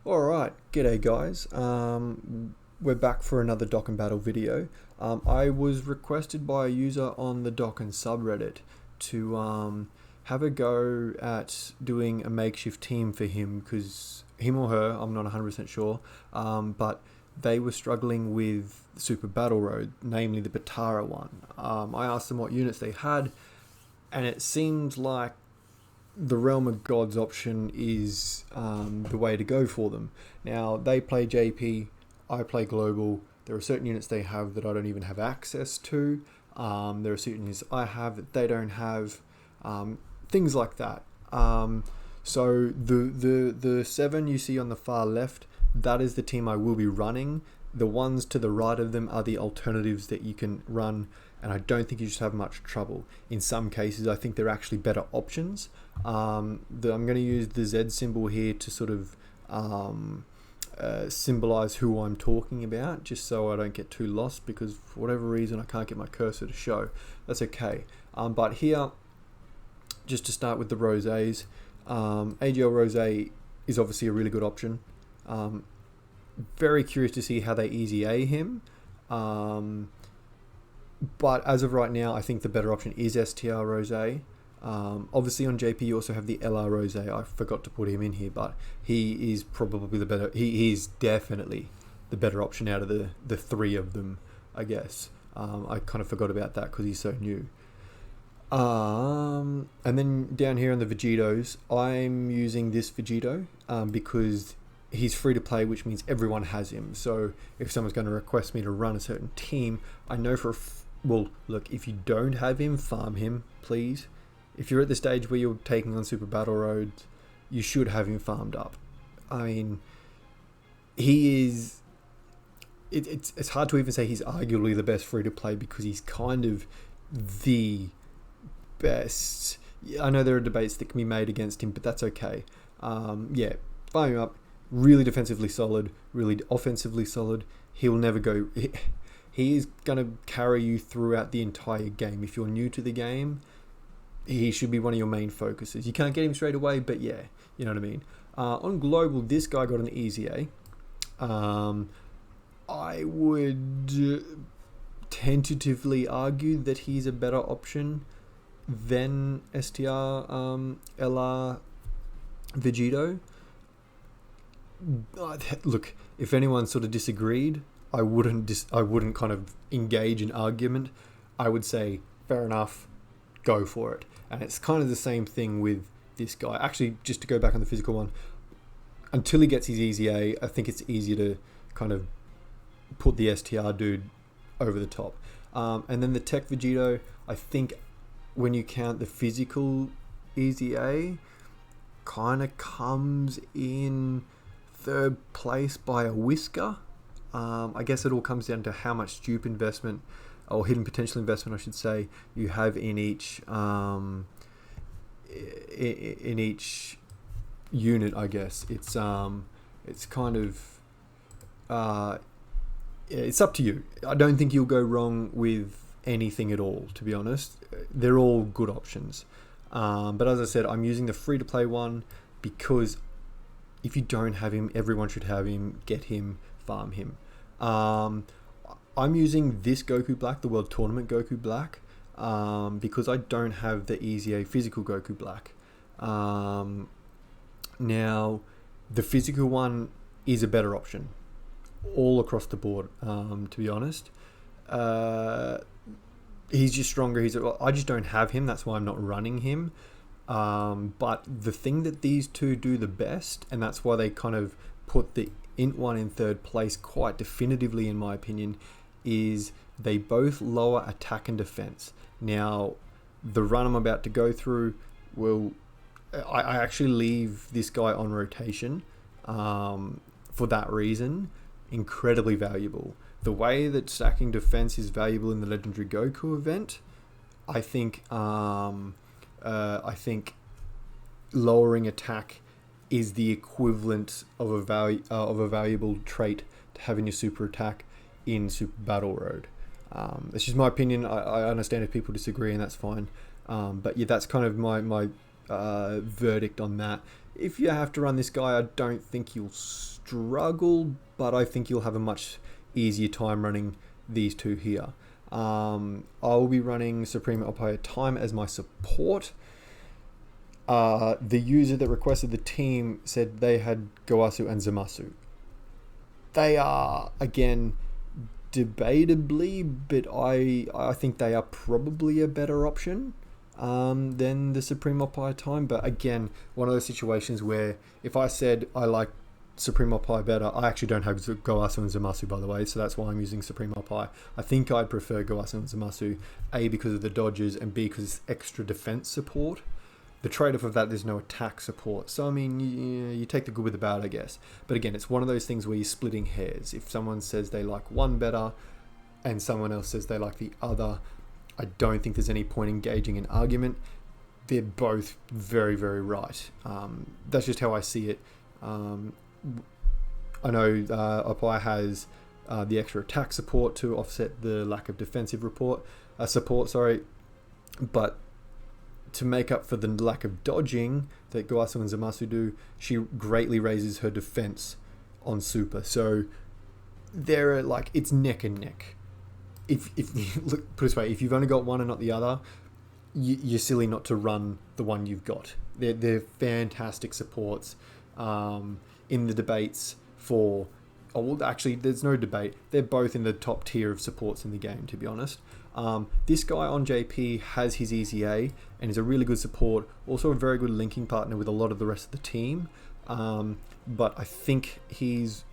Alright, g'day guys. We're back for another Dokkan Battle video. I was requested by a user on the Dokkan subreddit to have a go at doing a makeshift team for him, because him or her, I'm not 100% sure, but they were struggling with Super Battle Road, namely the Potara one. I asked them what units they had, and it seemed like the Realm of Gods option is the way to go for them. Now, they play JP, I play Global. There are certain units they have that I don't even have access to. There are certain units I have that they don't have. Things like that. So the 7 you see on the far left, that is the team I will be running. The ones to the right of them are the alternatives that you can run, and I don't think you should have much trouble. In some cases, I think they're actually better options. I'm going to use the Z symbol here to sort of symbolize who I'm talking about, just so I don't get too lost, because for whatever reason I can't get my cursor to show. That's okay. But here, just to start with the Rosés, AGL Rosé is obviously a really good option. Very curious to see how they easy A him. But as of right now, I think the better option is STR Rosé. Obviously on JP you also have the LR Rosé. I forgot to put him in here, but he is probably the better. He is definitely the better option out of the three of them, I guess. I kind of forgot about that because he's so new. And then down here on the Vegetos, I'm using this Vegeto because he's free to play, which means everyone has him. So if someone's going to request me to run a certain team, I know well, look, if you don't have him, farm him, please. If you're at the stage where you're taking on Super Battle Roads, you should have him farmed up. I mean, he is... It's hard to even say he's arguably the best free to play, because he's kind of the best. I know there are debates that can be made against him, but that's okay. Yeah, farm him up. Really defensively solid, really offensively solid. He'll never go... He is going to carry you throughout the entire game. If you're new to the game, he should be one of your main focuses. You can't get him straight away, but yeah, you know what I mean. On Global, this guy got an easy A. I would tentatively argue that he's a better option than STR LR Vegeto. Look, if anyone sort of disagreed, I wouldn't kind of engage in argument. I would say, fair enough, go for it. And it's kind of the same thing with this guy. Actually, just to go back on the physical one, until he gets his easy A, I think it's easier to kind of put the STR dude over the top. And then the Tech Vegeto, I think when you count the physical easy A, kind of comes in third place by a whisker. I guess it all comes down to how much dupe investment, or hidden potential investment, I should say, you have in each unit. I guess it's kind of it's up to you. I don't think you'll go wrong with anything at all, to be honest. They're all good options. But as I said, I'm using the free to play one because if you don't have him, everyone should have him. Get him, farm him. I'm using this Goku Black, the World Tournament Goku Black, because I don't have the Easy A physical Goku Black. Now, the physical one is a better option all across the board, to be honest. He's just stronger. I just don't have him. That's why I'm not running him. But the thing that these two do the best, and that's why they kind of put the Int one in third place quite definitively, in my opinion, is they both lower attack and defense. Now, the run I'm about to go through I actually leave this guy on rotation for that reason. Incredibly valuable. The way that stacking defense is valuable in the Legendary Goku event, I think lowering attack is the equivalent of a valuable trait to have in your super attack in Super Battle Road. It's just my opinion. I understand if people disagree, and that's fine. But yeah, that's kind of my verdict on that. if you have to run this guy, I don't think you'll struggle, but I think you'll have a much easier time running these two here. I'll be running Supreme Umpire Time as my support. The user that requested the team said they had Goasu and Zamasu. They are, again, debatably, but I think they are probably a better option than the Supreme Umpire Time. But again, one of those situations where if I said I like Supreme Umpire better, I actually don't have Goasu and Zamasu, by the way, so that's why I'm using Supreme Umpire. I think I'd prefer Goasu and Zamasu, A, because of the dodges, and B, because it's extra defense support. The trade-off of that, there's no attack support. So, I mean, you take the good with the bad, I guess. But again, it's one of those things where you're splitting hairs. If someone says they like one better and someone else says they like the other, I don't think there's any point engaging an argument. They're both very, very right. That's just how I see it. I know Umpire has the extra attack support to offset the lack of defensive support, but to make up for the lack of dodging that Goasu and Zamasu do, she greatly raises her defense on Super. So they're like, it's neck and neck. If look, put it this way, if you've only got one and not the other, you're silly not to run the one you've got. They're fantastic supports. In the debates for, actually, there's no debate. They're both in the top tier of supports in the game, to be honest. This guy on JP has his Easy A and is a really good support, also a very good linking partner with a lot of the rest of the team. But I think he's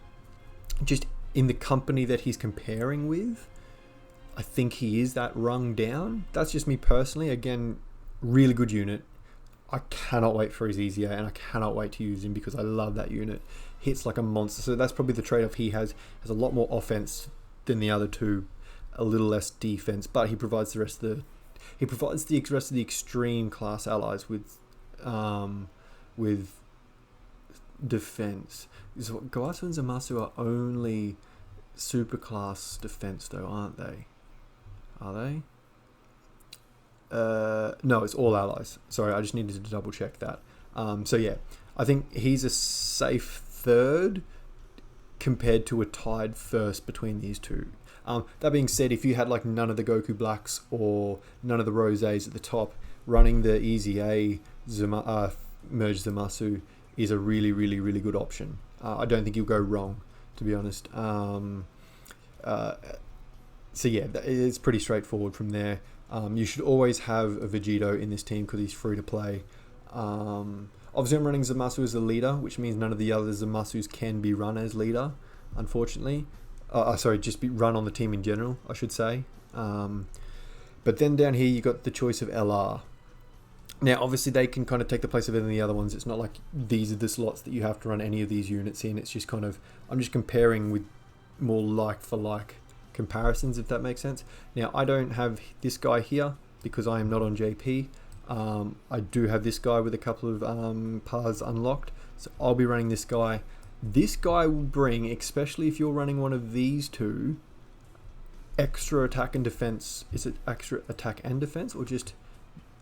just in the company that he's comparing with, I think he is that rung down. That's just me personally. Again, really good unit. I cannot wait for his Easy A, and I cannot wait to use him because I love that unit. Hits like a monster. So that's probably the trade-off he has. Has a lot more offense than the other two, a little less defense, but he provides the rest of the extreme class allies with defense. So Goasu and Zamasu are only super class defense though, aren't they? Are they? No, it's all allies. Sorry, I just needed to double check that. So yeah, I think he's a safe third compared to a tied first between these two. That being said, if you had like none of the Goku Blacks or none of the Rosés at the top, running the Easy A Merge Zamasu is a really, really, really good option. I don't think you'll go wrong, to be honest. So yeah, it's pretty straightforward from there. You should always have a Vegito in this team because he's free to play. Obviously, I'm running Zamasu as the leader, which means none of the other Zamasus can be run as leader, unfortunately. Just be run on the team in general, I should say. But then down here, you got the choice of LR. Now, obviously, they can kind of take the place of any of the other ones. It's not like these are the slots that you have to run any of these units in. It's just kind of, I'm just comparing with more like for like comparisons, if that makes sense. Now, I don't have this guy here because I am not on JP. I do have this guy with a couple of paths unlocked, so I'll be running this guy. This guy will bring, especially if you're running one of these two, extra attack and defense. Is it extra attack and defense or just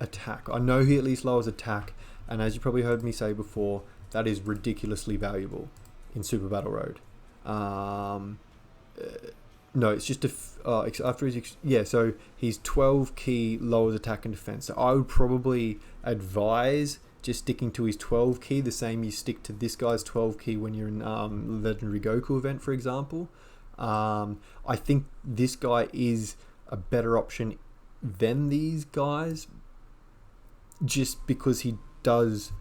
attack? I know he at least lowers attack, and as you probably heard me say before, that is ridiculously valuable in Super Battle Road. No, it's just after his so he's 12 key, lowers attack and defense. So I would probably advise just sticking to his 12 key, the same you stick to this guy's 12 key when you're in Legendary Goku event, for example. I think this guy is a better option than these guys, just because he does,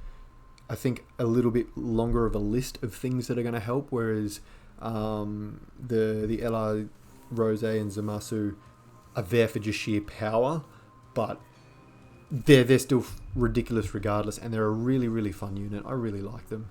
I think, a little bit longer of a list of things that are going to help, whereas the LR, Rose and Zamasu are there for just sheer power, but they're still ridiculous regardless, and they're a really, really fun unit. I really like them.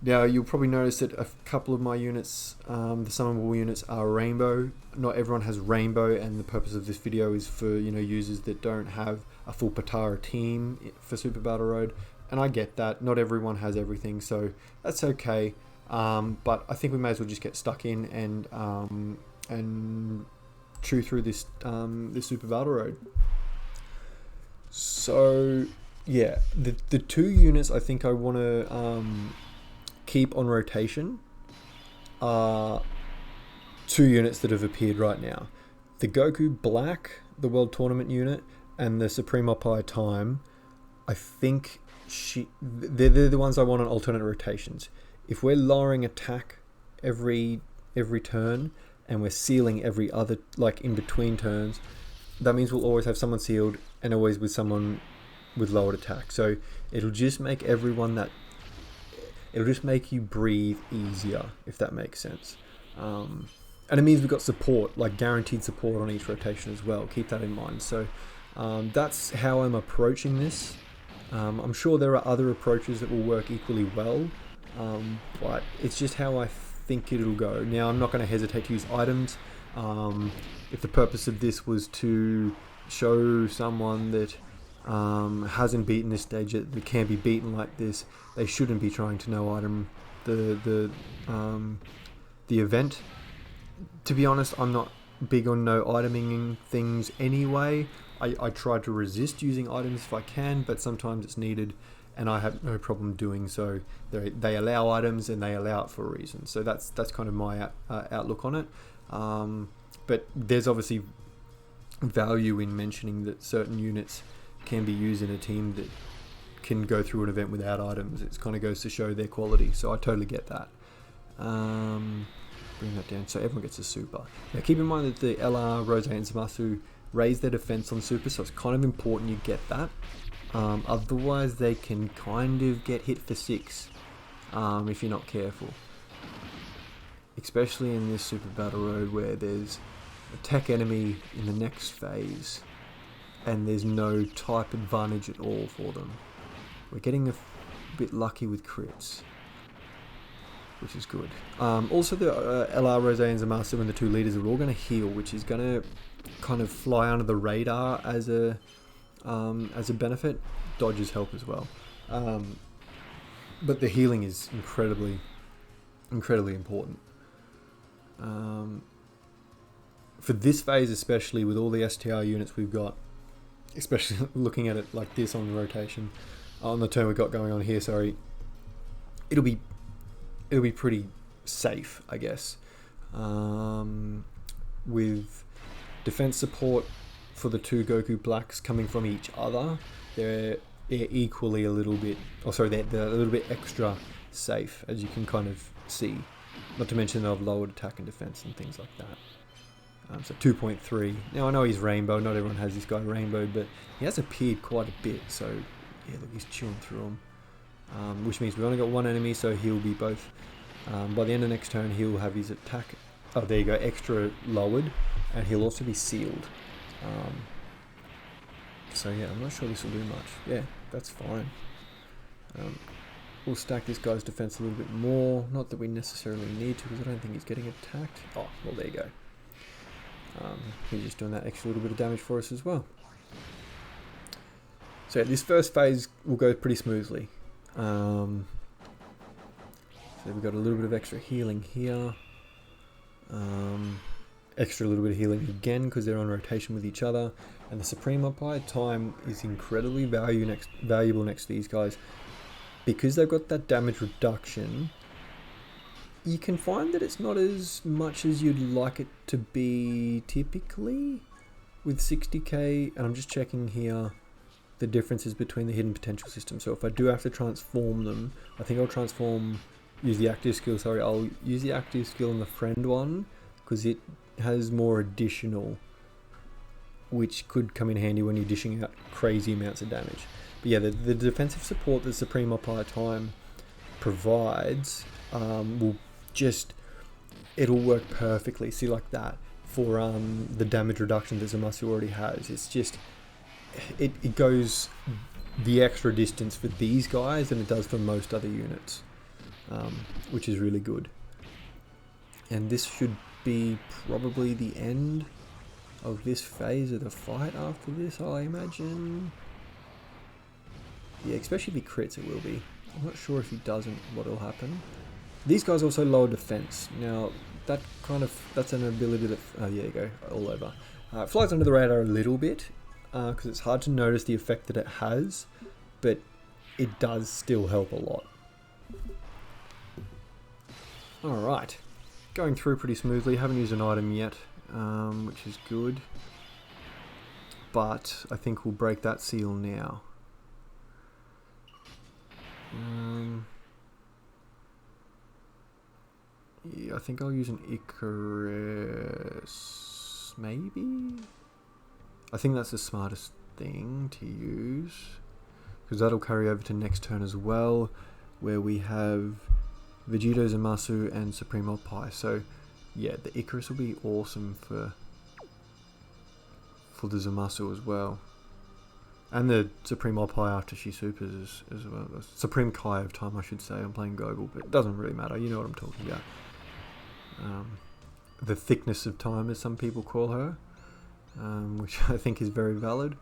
Now, you'll probably notice that a couple of my units, the summonable units, are rainbow. Not everyone has rainbow, and the purpose of this video is for users that don't have a full Potara team for Super Battle Road, and I get that. Not everyone has everything, so that's okay. But I think we may as well just get stuck in and chew through this Super Battle Road. So yeah, the two units I think I want to keep on rotation are two units that have appeared right now. The Goku Black, the World Tournament unit, and the Supreme Oppai Time. I think they're the ones I want on alternate rotations. If we're lowering attack every turn and we're sealing every other, like in between turns, that means we'll always have someone sealed and always with someone with lowered attack. So it'll just make it'll just make you breathe easier, if that makes sense. And it means we've got support, like guaranteed support on each rotation as well. Keep that in mind. So that's how I'm approaching this. I'm sure there are other approaches that will work equally well, but it's just how I think it'll go. Now, I'm not going to hesitate to use items. If the purpose of this was to show someone that hasn't beaten this stage yet, that can be beaten like this, they shouldn't be trying to no item the event. To be honest, I'm not big on no iteming things anyway. I try to resist using items if I can, but sometimes it's needed, and I have no problem doing so. They allow items, and they allow it for a reason. So that's kind of my outlook on it. But there's obviously value in mentioning that certain units can be used in a team that can go through an event without items. It kind of goes to show their quality. So I totally get that. Bring that down so everyone gets a super. Now keep in mind that the LR, Rose, and Zamasu raise their defense on super, so it's kind of important you get that. Otherwise they can kind of get hit for 6 if you're not careful. Especially in this Super Battle Road where there's a tech enemy in the next phase and there's no type advantage at all for them. We're getting a bit lucky with crits, which is good. Also the LR, Rose, and Zamasu and the 2 leaders are all going to heal, which is going to kind of fly under the radar as a benefit. Dodges help as well. But the healing is incredibly important. For this phase especially, with all the STR units we've got, especially looking at it like this on the rotation, on the turn we've got going on here, sorry, it'll be pretty safe, I guess. With defense support for the 2 Goku Blacks coming from each other, they're equally a little bit, they're a little bit extra safe, as you can kind of see. Not to mention they've lowered attack and defense and things like that. So 2.3. Now I know he's Rainbow, not everyone has this guy Rainbow, but he has appeared quite a bit, so yeah, look, he's chewing through him. Which means we've only got one enemy, so he'll be both, by the end of next turn he'll have his attack, oh there you go, extra lowered, and he'll also be sealed. So yeah, I'm not sure this will do much. Yeah, that's fine. We'll stack this guy's defense a little bit more. Not that we necessarily need to, because I don't think he's getting attacked. Oh, well there you go. He's just doing that extra little bit of damage for us as well. So yeah, this first phase will go pretty smoothly. So we've got a little bit of extra healing here. Extra little bit of healing again because they're on rotation with each other. And the Supreme Oppai Time is incredibly valuable next to these guys. Because they've got that damage reduction, you can find that it's not as much as you'd like it to be typically with 60k. And I'm just checking here the differences between the hidden potential system. So if I do have to transform them, I think I'll use the active skill, I'll use the active skill on the friend one because it has more additional, which could come in handy when you're dishing out crazy amounts of damage. But yeah, the defensive support that Supreme Oppai Time provides it'll work perfectly. See, like that for the damage reduction that Zamasu already has. It's just it goes the extra distance for these guys than it does for most other units, which is really good. And this should be probably the end of this phase of the fight after this, I imagine. Yeah, especially if he crits, it will be. I'm not sure if he doesn't, what will happen. These guys also lower defense. Now, that's an ability that, oh, yeah, you go, all over. It flies under the radar a little bit, because it's hard to notice the effect that it has. but it does still help a lot. Alright, going through pretty smoothly. Haven't used an item yet, which is good. But I think we'll break that seal now. Yeah, I think I'll use an Icarus, maybe? I think that's the smartest thing to use, because that'll carry over to next turn as well, where we have Vegito, Zamasu and Supreme Oppai. So yeah, the Icarus will be awesome for the Zamasu as well. And the Supreme Oppai after she supers as well. The Supreme Kai of time, I should say. I'm playing Gogol, but it doesn't really matter. You know what I'm talking about. The thickness of time, as some people call her, which I think is very valid.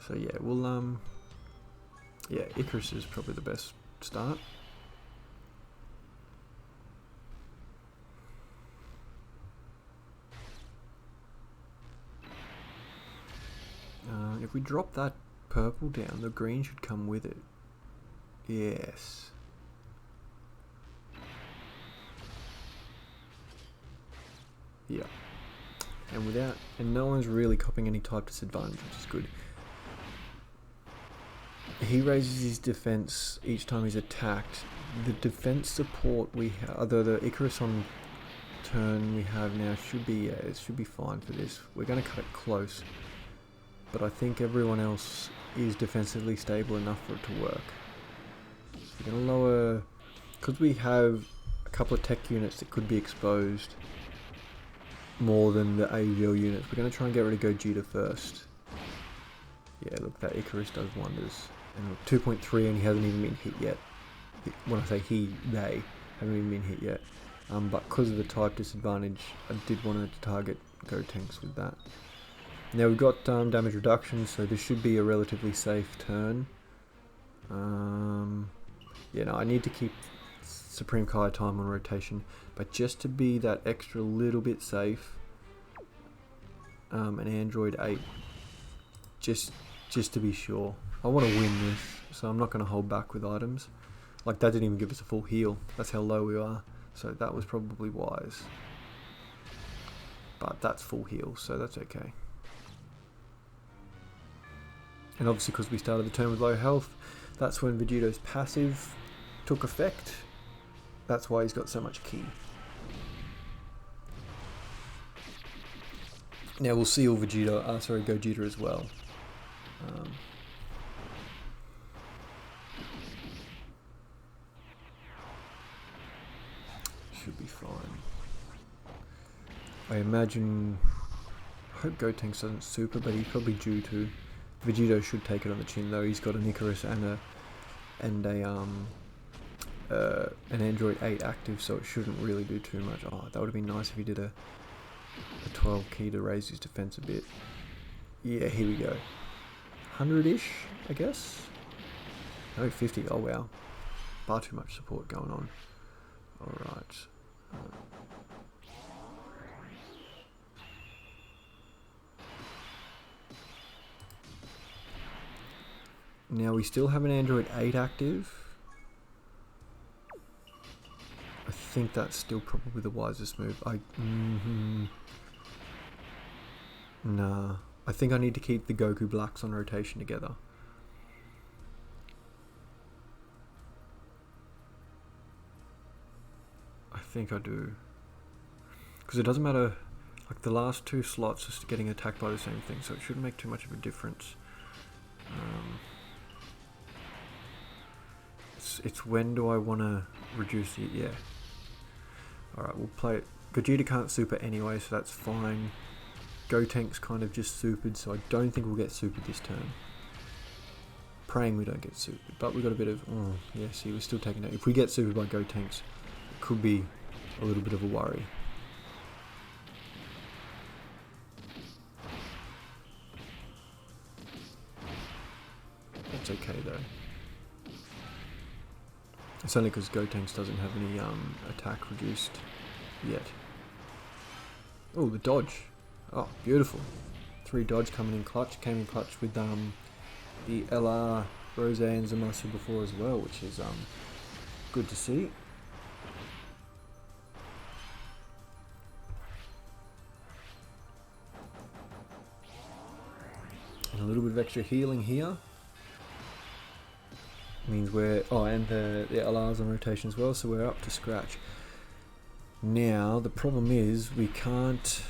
So yeah, we'll yeah, Icarus is probably the best start. If we drop that purple down, the green should come with it. Yes. Yeah. And no one's really copying any type disadvantage, which is good. He raises his defense each time he's attacked. The defense support we have, although the Icarus on turn we have now should be, it should be fine for this. We're going to cut it close, but I think everyone else is defensively stable enough for it to work. So we're going to lower, because we have a couple of tech units that could be exposed more than the AVL units. We're going to try and get rid of Gogeta first. Yeah, look, that Icarus does wonders. And look, 2.3 and he hasn't even been hit yet. When I say he, they haven't even been hit yet. But because of the type disadvantage, I did want to target Gotenks with that. Now we've got damage reduction, so this should be a relatively safe turn. Yeah, no, I need to keep Supreme Kai time on rotation, but just to be that extra little bit safe, an Android 8, just to be sure. I want to win this, so I'm not going to hold back with items. Like, that didn't even give us a full heal. That's how low we are, so that was probably wise. But that's full heal, so that's okay. And obviously because we started the turn with low health, that's when Vegito's passive took effect. That's why he's got so much ki. Now we'll seal Gogeta as well. Should be fine. I imagine, I hope Gotenks doesn't super, but he's probably due to. Vegito should take it on the chin though. He's got an Icarus and an Android 8 active, so it shouldn't really do too much. Oh, that would have been nice if he did a 12 key to raise his defense a bit. Yeah, here we go. 100-ish, I guess? No, 50. Oh, wow. Far too much support going on. Alright. Now we still have an Android 8 active. I think that's still probably the wisest move. Nah. I think I need to keep the Goku Blacks on rotation together. I think I do. Because it doesn't matter, like the last two slots is getting attacked by the same thing, so it shouldn't make too much of a difference. It's when do I want to reduce it? Yeah. Alright, we'll play it. Gogeta can't super anyway, so that's fine. Gotenks kind of just supered, so I don't think we'll get supered this turn. Praying we don't get supered, but we got a bit of, oh yeah, see, we're still taking it. If we get supered by Gotenks, it could be a little bit of a worry. That's okay though. It's only because Gotenks doesn't have any attack reduced yet. Oh, the dodge. Oh, beautiful. 3 dodge coming in clutch. Came in clutch with the LR Rose and Zamasu before as well, which is good to see. And a little bit of extra healing here. Means we're... Oh, and the LR's on rotation as well, so we're up to scratch. Now, the problem is we can't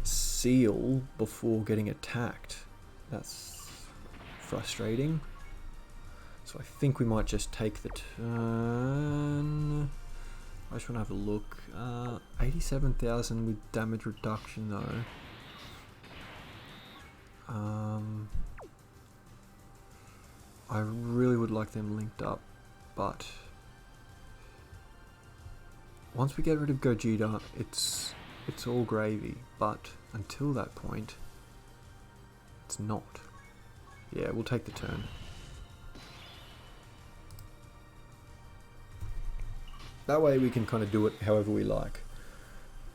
seal before getting attacked. That's frustrating. So I think we might just take the turn. I just want to have a look. 87,000 with damage reduction though. I really would like them linked up, but once we get rid of Gogeta, it's all gravy. But until that point, it's not. Yeah, we'll take the turn. That way we can kind of do it however we like.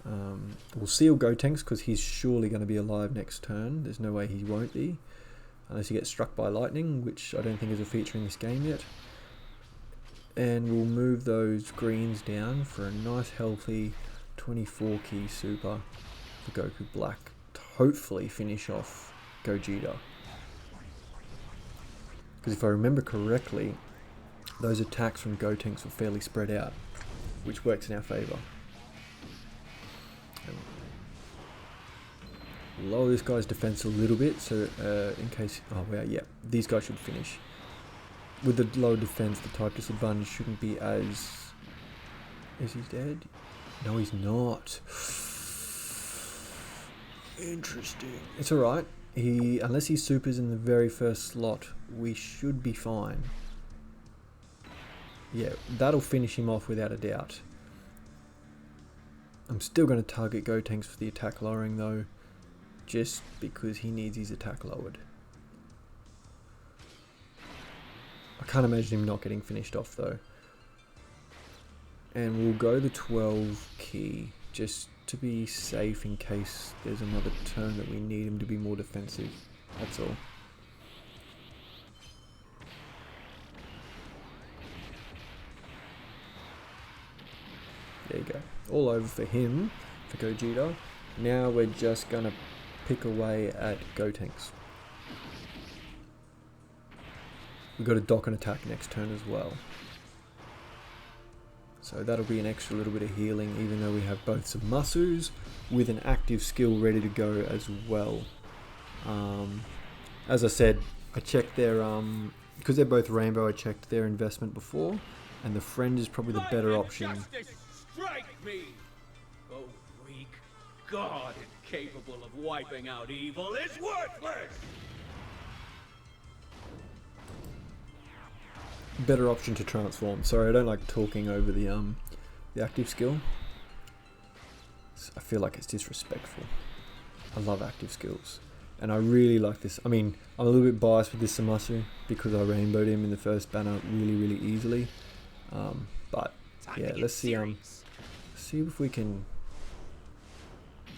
We'll seal Gotenks because he's surely going to be alive next turn. There's no way he won't be. Unless he gets struck by lightning, which I don't think is a feature in this game yet. And we'll move those greens down for a nice healthy 24 key super for Goku Black to hopefully finish off Gogeta. Because if I remember correctly, those attacks from Gotenks were fairly spread out, which works in our favour. Lower this guy's defense a little bit, so in case... Oh, well, yeah, these guys should finish. With the low defense, the type disadvantage shouldn't be as... Is he dead? No, he's not. Interesting. It's alright. Unless he supers in the very first slot, we should be fine. Yeah, that'll finish him off without a doubt. I'm still going to target Gotenks for the attack lowering though, just because he needs his attack lowered. I can't imagine him not getting finished off though. And we'll go the 12 key, just to be safe in case there's another turn that we need him to be more defensive. That's all. There you go. All over for him, for Gogeta. Now we're just going to pick away at Gotenks. We've got a Dokkan attack next turn as well. So that'll be an extra little bit of healing, even though we have both some Masus with an active skill ready to go as well. As I said, I checked their, because they're both Rainbow, I checked their investment before, and the friend is probably the better option. Strike me! Oh, weak god incapable of wiping out evil is worthless! Better option to transform. Sorry, I don't like talking over the active skill. I feel like it's disrespectful. I love active skills, and I really like this. I mean, I'm a little bit biased with this Zamasu because I rainbowed him in the first banner really easily. But yeah, let's see if we can.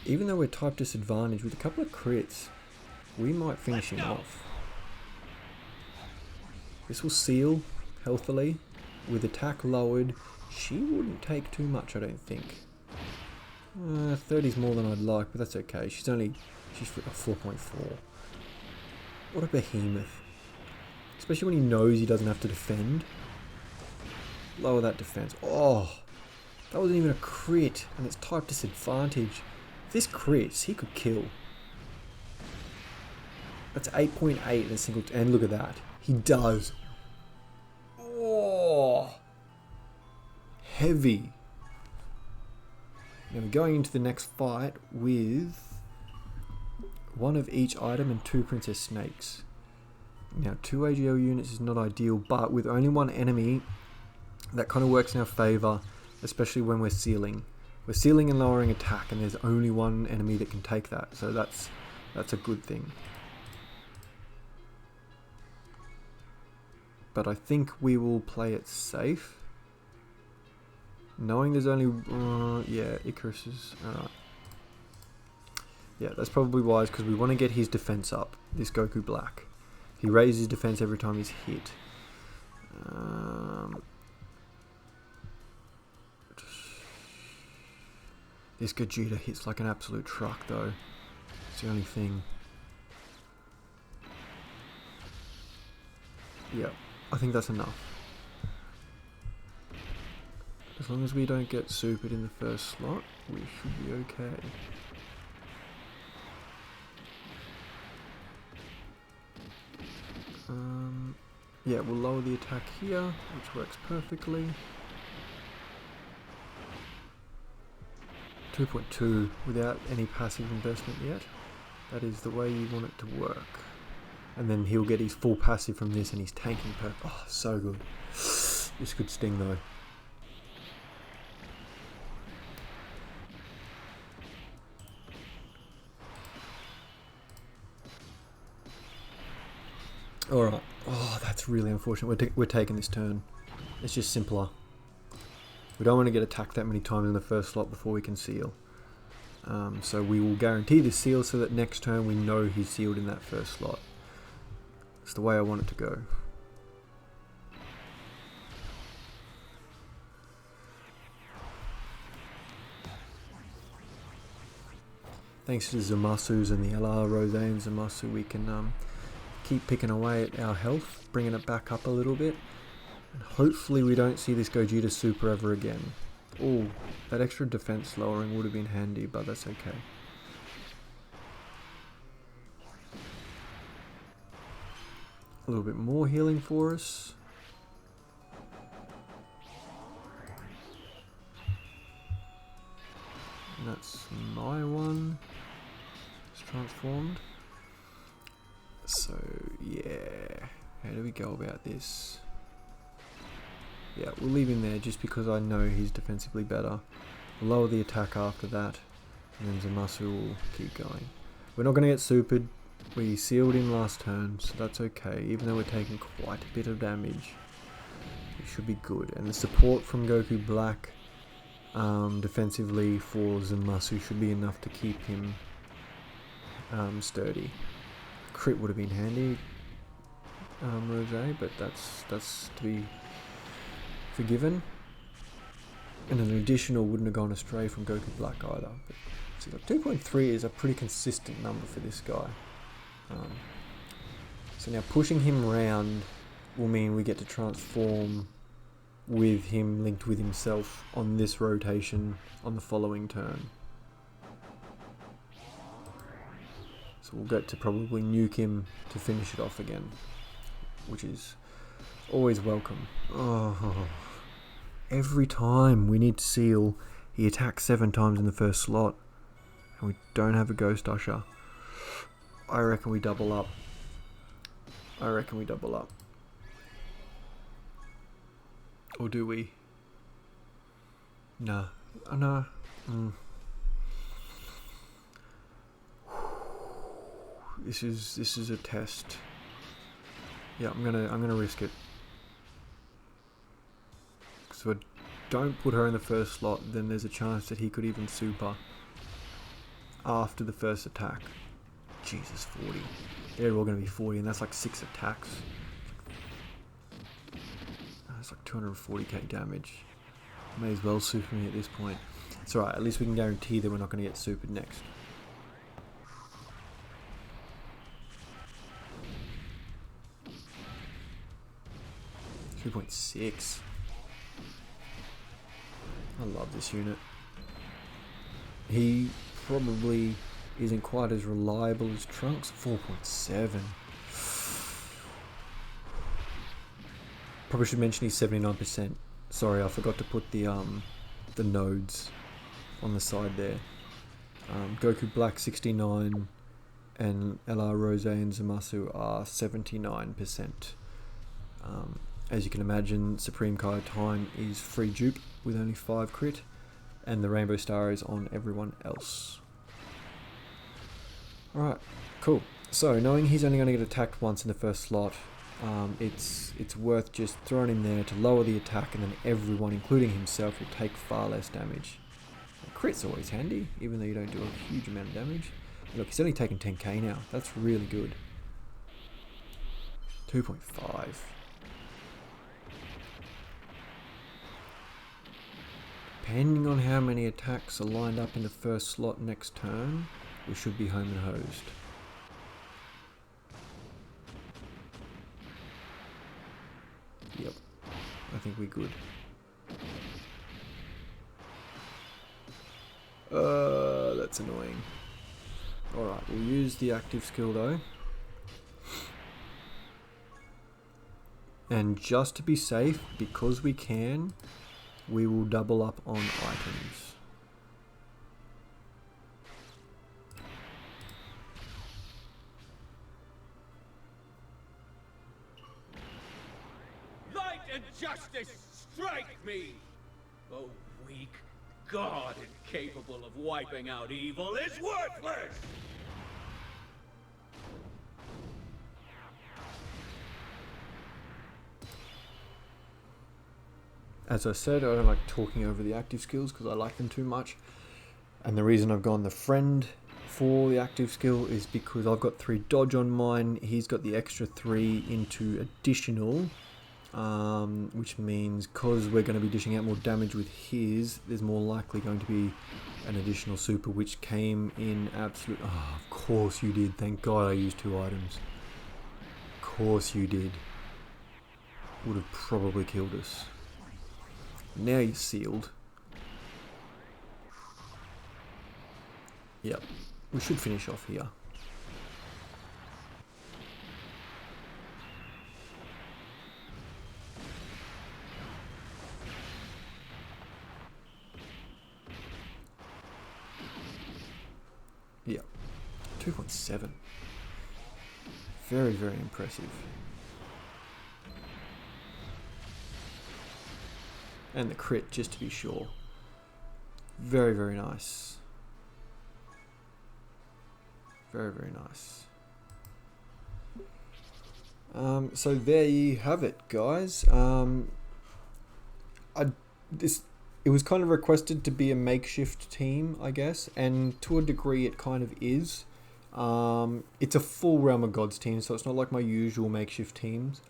Even though we're type disadvantaged, with a couple of crits, we might finish him off. This will seal healthily. With attack lowered, she wouldn't take too much, I don't think. 30's more than I'd like, but that's okay. She's 4.4. What a behemoth. Especially when he knows he doesn't have to defend. Lower that defense. Oh, that wasn't even a crit, and it's type disadvantage. If this crits, he could kill. That's 8.8 in a single... And look at that. He does. Oh, heavy. Now we're going into the next fight with one of each item and 2 Princess Snakes. Now 2 AGL units is not ideal, but with only one enemy, that kind of works in our favour, especially when we're sealing. We're sealing and lowering attack, and there's only one enemy that can take that, so that's a good thing. But I think we will play it safe, knowing there's only yeah, Icarus is alright. Yeah, that's probably wise because we want to get his defense up. This Goku Black, he raises his defense every time he's hit. This Gogeta hits like an absolute truck though. It's the only thing. Yeah, I think that's enough. As long as we don't get supered in the first slot, we should be okay. Yeah, we'll lower the attack here, which works perfectly. 2.2 without any passive investment yet. That is the way you want it to work. And then he'll get his full passive from this and he's tanking perk. Oh, so good. This could sting though. Alright. Oh, that's really unfortunate. We're taking this turn. It's just simpler. We don't want to get attacked that many times in the first slot before we can seal. So we will guarantee this seal so that next turn we know he's sealed in that first slot. It's the way I want it to go. Thanks to Zamasus and the LR Rose and Zamasu, we can keep picking away at our health, bringing it back up a little bit. And hopefully we don't see this Gogeta super ever again. Oh, that extra defense lowering would have been handy, but that's okay. A little bit more healing for us. And that's my one. It's transformed. So, yeah. How do we go about this? Yeah, we'll leave him there just because I know he's defensively better. We'll lower the attack after that. And then Zamasu will keep going. We're not going to get supered. We sealed him last turn, so that's okay. Even though we're taking quite a bit of damage, it should be good. And the support from Goku Black defensively for Zamasu should be enough to keep him sturdy. Crit would have been handy, Rose, but that's to be forgiven. And an additional wouldn't have gone astray from Goku Black either. But, so 2.3 is a pretty consistent number for this guy. So now pushing him round will mean we get to transform with him linked with himself on this rotation on the following turn. So we'll get to probably nuke him to finish it off again, which is always welcome. Oh, every time we need to seal, he attacks 7 times in the first slot, and we don't have a Ghost Usher. I reckon we double up. Or do we? Nah. Oh, no. This is a test. Yeah, I'm gonna risk it. So if I don't put her in the first slot, then there's a chance that he could even super after the first attack. Jesus, 40. They're all going to be 40, and that's like 6 attacks. That's like 240k damage. May as well super me at this point. It's alright, at least we can guarantee that we're not going to get supered next. $3.6. I love this unit. He probably isn't quite as reliable as Trunks. 4.7. Probably should mention he's 79%. Sorry, I forgot to put the nodes on the side there. Goku Black 69 and LR Rose and Zamasu are 79%. As you can imagine, Supreme Kai Time is free dupe with only 5 crit, and the Rainbow Star is on everyone else. Alright, cool. So, knowing he's only going to get attacked once in the first slot, it's worth just throwing him there to lower the attack, and then everyone, including himself, will take far less damage. Crit's always handy, even though you don't do a huge amount of damage. Look, he's only taken 10k now. That's really good. 2.5. depending on how many attacks are lined up in the first slot next turn, we should be home and hosed. Yep, I think we're good. That's annoying. Alright, we'll use the active skill though. And just to be safe, because we can, we will double up on items. Light and justice strike me! Oh, weak god incapable of wiping out evil is worthless! As I said, I don't like talking over the active skills because I like them too much. And the reason I've gone the friend for the active skill is because I've got 3 dodge on mine. He's got the extra 3 into additional, which means because we're going to be dishing out more damage with his, there's more likely going to be an additional super, which came in absolute... Oh, of course you did. Thank God I used 2 items. Of course you did. Would have probably killed us. Now you're sealed. Yep, we should finish off here. Yep, 2.7. Very, very impressive. And the crit, just to be sure. Very, very nice. Very, very nice. So there you have it, guys. It was kind of requested to be a makeshift team, I guess, and to a degree it kind of is. It's a full Realm of Gods team, so it's not like my usual makeshift teams,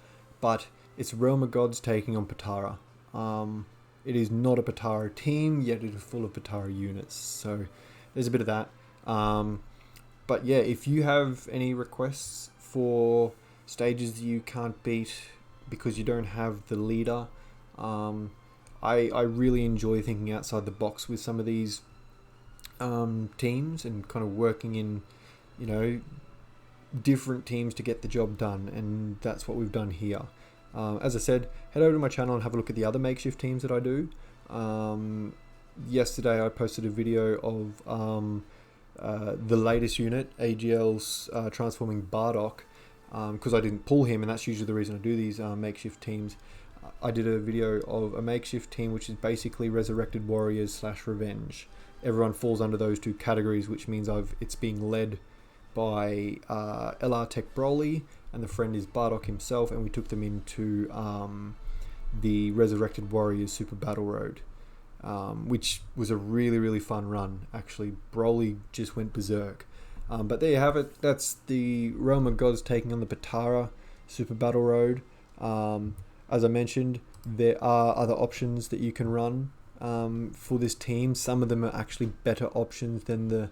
but it's Realm of Gods taking on Potara. It is not a Potara team, yet it is full of Potara units, so there's a bit of that. But yeah, if you have any requests for stages that you can't beat because you don't have the leader, I really enjoy thinking outside the box with some of these teams and kind of working in, you know, different teams to get the job done, and that's what we've done here. As I said, head over to my channel and have a look at the other makeshift teams that I do. Yesterday I posted a video of the latest unit, AGL's transforming Bardock, because I didn't pull him, and that's usually the reason I do these makeshift teams. I did a video of a makeshift team which is basically Resurrected Warriors / Revenge. Everyone falls under those 2 categories, which means it's being led by LR Tech Broly, and the friend is Bardock himself, and we took them into the Resurrected Warriors Super Battle Road, which was a really, really fun run. Actually, Broly just went berserk. But there you have it. That's the Realm of Gods taking on the Potara Super Battle Road. As I mentioned, there are other options that you can run for this team. Some of them are actually better options than the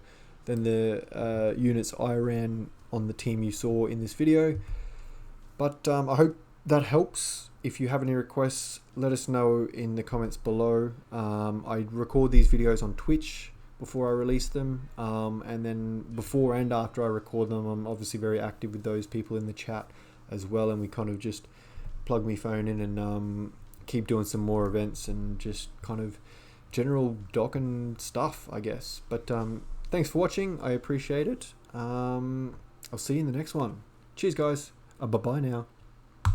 units I ran on the team you saw in this video. But I hope that helps. If you have any requests, let us know in the comments below. I record these videos on Twitch before I release them, and then before and after I record them, I'm obviously very active with those people in the chat as well, and we kind of just plug my phone in and keep doing some more events and just kind of general Dokkan stuff, I guess. But thanks for watching. I appreciate it. I'll see you in the next one. Cheers, guys. Bye-bye now.